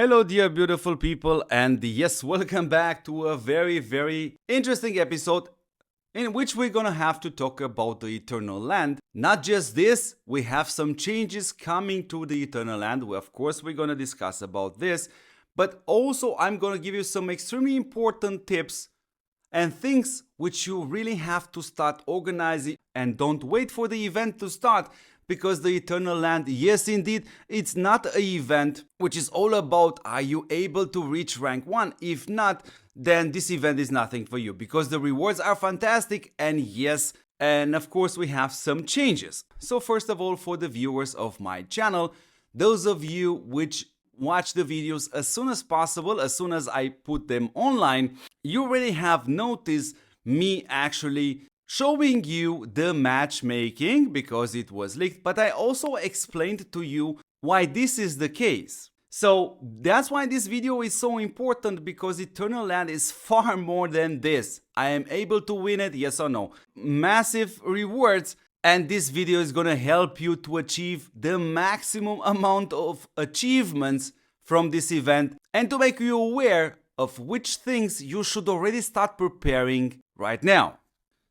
Hello dear beautiful people, and yes, welcome back to a very interesting episode in which we're gonna have to talk about the Eternal Land. Not just this, we have some changes coming to the Eternal Land. Of course, we're gonna discuss about this, but also I'm gonna give you some extremely important tips and things which you really have to start organizing, and don't wait for the event to start, because the Eternal Land, yes indeed, it's not an event which is all about are you able to reach rank 1. If not, then this event is nothing for you, because the rewards are fantastic, and yes, and of course we have some changes. So first of all, for the viewers of my channel, those of you which watch the videos as soon as possible, as soon as I put them online, you already have noticed me actually showing you the matchmaking because it was leaked, but I also explained to you why this is the case. So that's why this video is so important, because Eternal Land is far more than this. I am able to win it, yes or no? Massive rewards, and this video is gonna help you to achieve the maximum amount of achievements from this event and to make you aware of which things you should already start preparing right now.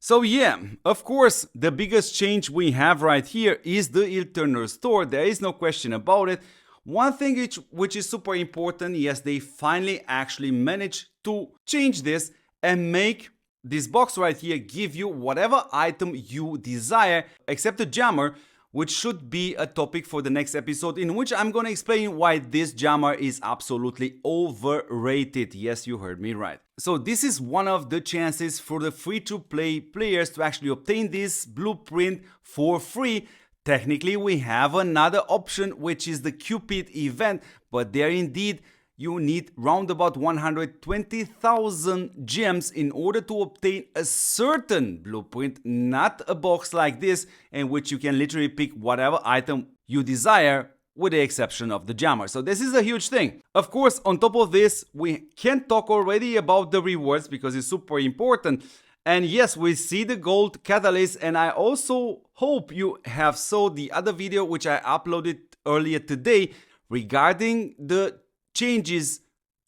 So yeah, of course, the biggest change we have right here is the Eternal Store. There is no question about it. One thing which is super important, yes, they finally actually managed to change this and make this box right here give you whatever item you desire, except the jammer, which should be a topic for the next episode, in which I'm gonna explain why this jammer is absolutely overrated. Yes, you heard me right. So this is one of the chances for the free-to-play players to actually obtain this blueprint for free. Technically, we have another option, which is the Cupid event, but there indeed you need round about 120,000 gems in order to obtain a certain blueprint, not a box like this, in which you can literally pick whatever item you desire, with the exception of the jammer. So this is a huge thing. Of course, on top of this, we can talk already about the rewards because it's super important. And yes, we see the gold catalyst, and I also hope you have saw the other video which I uploaded earlier today regarding the changes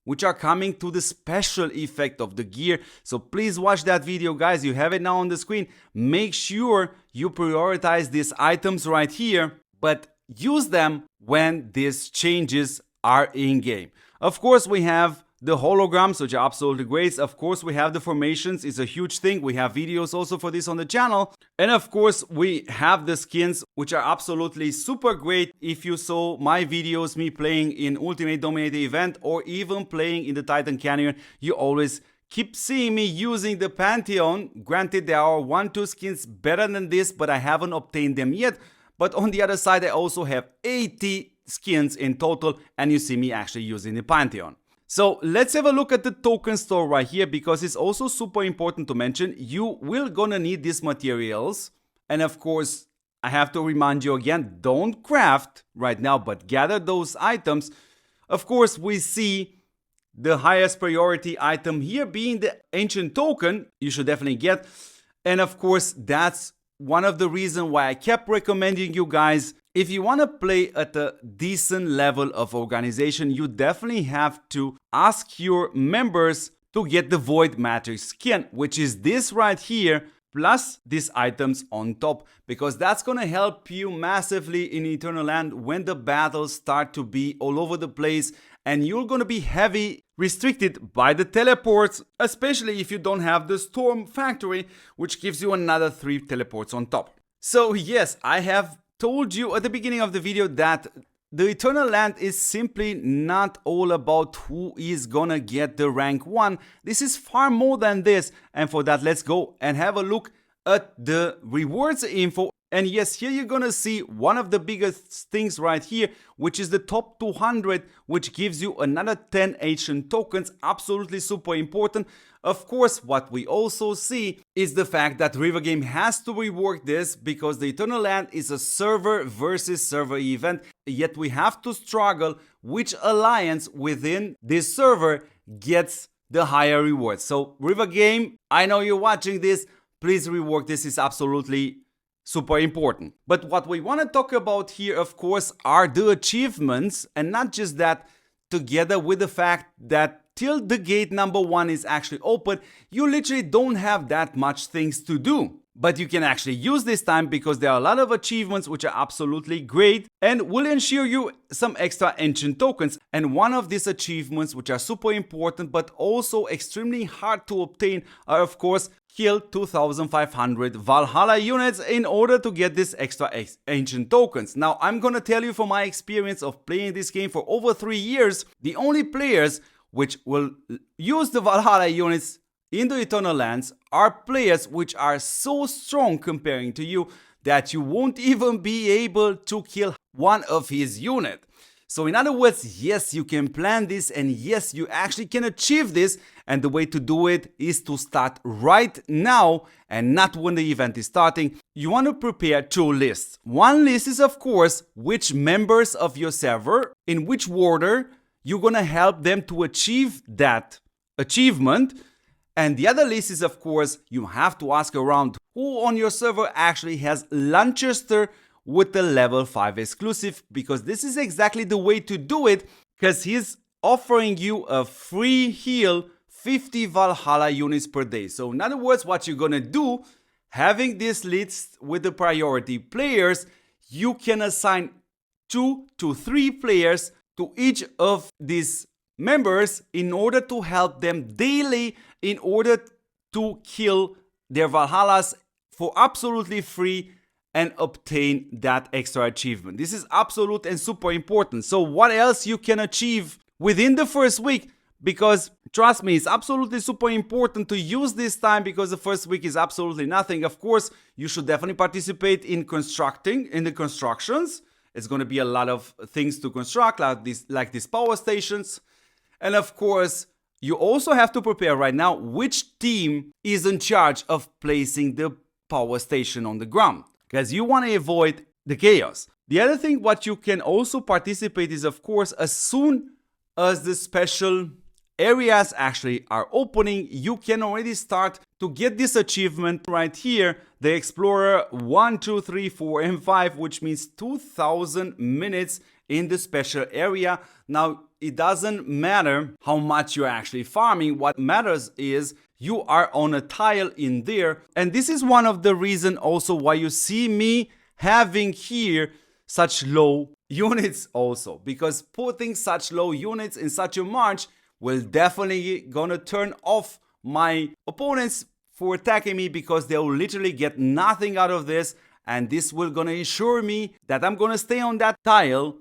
which are coming to the special effect of the gear. So please watch that video, guys. You have it now on the screen. Make sure you prioritize these items right here, but use them when these changes are in game. Of course, we have the holograms, which are absolutely great. Of course, we have the formations. It's a huge thing. We have videos also for this on the channel. And of course, we have the skins, which are absolutely super great. If you saw my videos, me playing in Ultimate Dominator event or even playing in the Titan Canyon, you always keep seeing me using the Pantheon. Granted, there are 1-2 skins better than this, but I haven't obtained them yet. But on the other side, I also have 80 skins in total, and you see me actually using the Pantheon. So let's have a look at the token store right here, because it's also super important to mention. You will gonna need these materials, and of course I have to remind you again, don't craft right now, but gather those items. Of course, we see the highest priority item here being the ancient token you should definitely get, and of course that's one of the reasons why I kept recommending you guys, if you want to play at a decent level of organization, you definitely have to ask your members to get the Void Matrix skin, which is this right here, plus these items on top, because that's going to help you massively in Eternal Land when the battles start to be all over the place, and you're going to be heavy restricted by the teleports, especially if you don't have the Storm Factory, which gives you another 3 teleports on top. So yes, I have told you at the beginning of the video that the Eternal Land is simply not all about who is gonna get the rank 1. This is far more than this, and for that let's go and have a look at the rewards info. And yes, here you're gonna see one of the biggest things right here, which is the top 200, which gives you another 10 ancient tokens. Absolutely super important. Of course, what we also see is the fact that River Game has to rework this, because the Eternal Land is a server versus server event, yet we have to struggle which alliance within this server gets the higher rewards. So River Game, I know you're watching this, please rework this. Is absolutely super important. But what we want to talk about here, of course, are the achievements, and not just that, together with the fact that till the gate number 1 is actually open, you literally don't have that much things to do. But you can actually use this time because there are a lot of achievements which are absolutely great and will ensure you some extra ancient tokens. And one of these achievements which are super important but also extremely hard to obtain are, of course, kill 2500 Valhalla units in order to get this extra ancient tokens. Now, I'm gonna tell you from my experience of playing this game for over 3 years, the only players which will use the Valhalla units in the Eternal Lands are players which are so strong comparing to you that you won't even be able to kill one of his unit. So in other words, yes, you can plan this and yes, you actually can achieve this, and the way to do it is to start right now and not when the event is starting. You want to prepare 2 lists. One list is, of course, which members of your server, in which order you're gonna help them to achieve that achievement. And the other list is, of course, you have to ask around who on your server actually has Lanchester with the level 5 exclusive, because this is exactly the way to do it, because he's offering you a free heal 50 Valhalla units per day. So in other words, what you're gonna do, having this list with the priority players, you can assign 2 to 3 players to each of these members in order to help them daily in order to kill their Valhallas for absolutely free and obtain that extra achievement. This is absolute and super important. So what else you can achieve within the first week? Because trust me, it's absolutely super important to use this time, because the first week is absolutely nothing. Of course, you should definitely participate in the constructions. It's going to be a lot of things to construct, like these power stations. And of course, you also have to prepare right now which team is in charge of placing the power station on the ground, because you want to avoid the chaos. The other thing what you can also participate is, of course, as soon as the special areas actually are opening, you can already start to get this achievement right here, the Explorer 1, 2, 3, 4, and 5, which means 2000 minutes in the special area. Now, it doesn't matter how much you're actually farming. What matters is you are on a tile in there. And this is one of the reasons also why you see me having here such low units also. Because putting such low units in such a march will definitely gonna turn off my opponents for attacking me, because they will literally get nothing out of this. And this will gonna ensure me that I'm gonna stay on that tile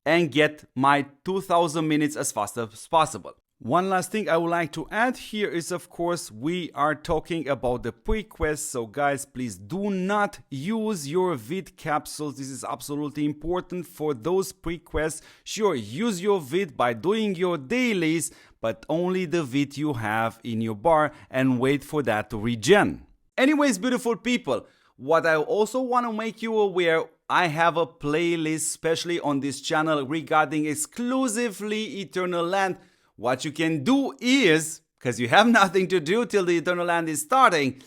and get my 2000 minutes as fast as possible. One last thing I would like to add here is, of course, we are talking about the pre-quest. So guys, please do not use your vid capsules. This is absolutely important for those pre-quests. Sure, use your vid by doing your dailies, but only the vid you have in your bar, and wait for that to regen. Anyways, beautiful people, what I also want to make you aware, I have a playlist especially on this channel regarding exclusively Eternal Land. What you can do is, because you have nothing to do till the Eternal Land is starting,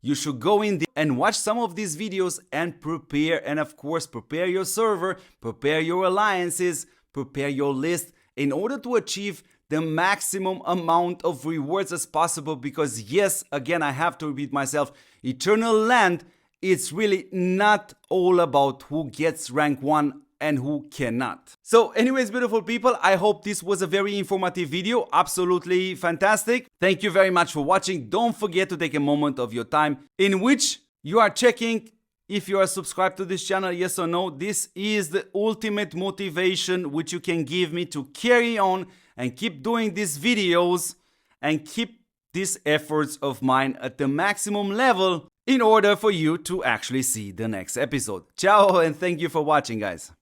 you should go in there and watch some of these videos and prepare, and of course prepare your server, prepare your alliances, prepare your list in order to achieve the maximum amount of rewards as possible. Because yes, again, I have to repeat myself, Eternal Land, it's really not all about who gets rank 1 and who cannot. So anyways, beautiful people, I hope this was a very informative video, absolutely fantastic. Thank you very much for watching. Don't forget to take a moment of your time in which you are checking if you are subscribed to this channel, yes or no. This is the ultimate motivation which you can give me to carry on and keep doing these videos and keep these efforts of mine at the maximum level in order for you to actually see the next episode. Ciao, and thank you for watching, guys.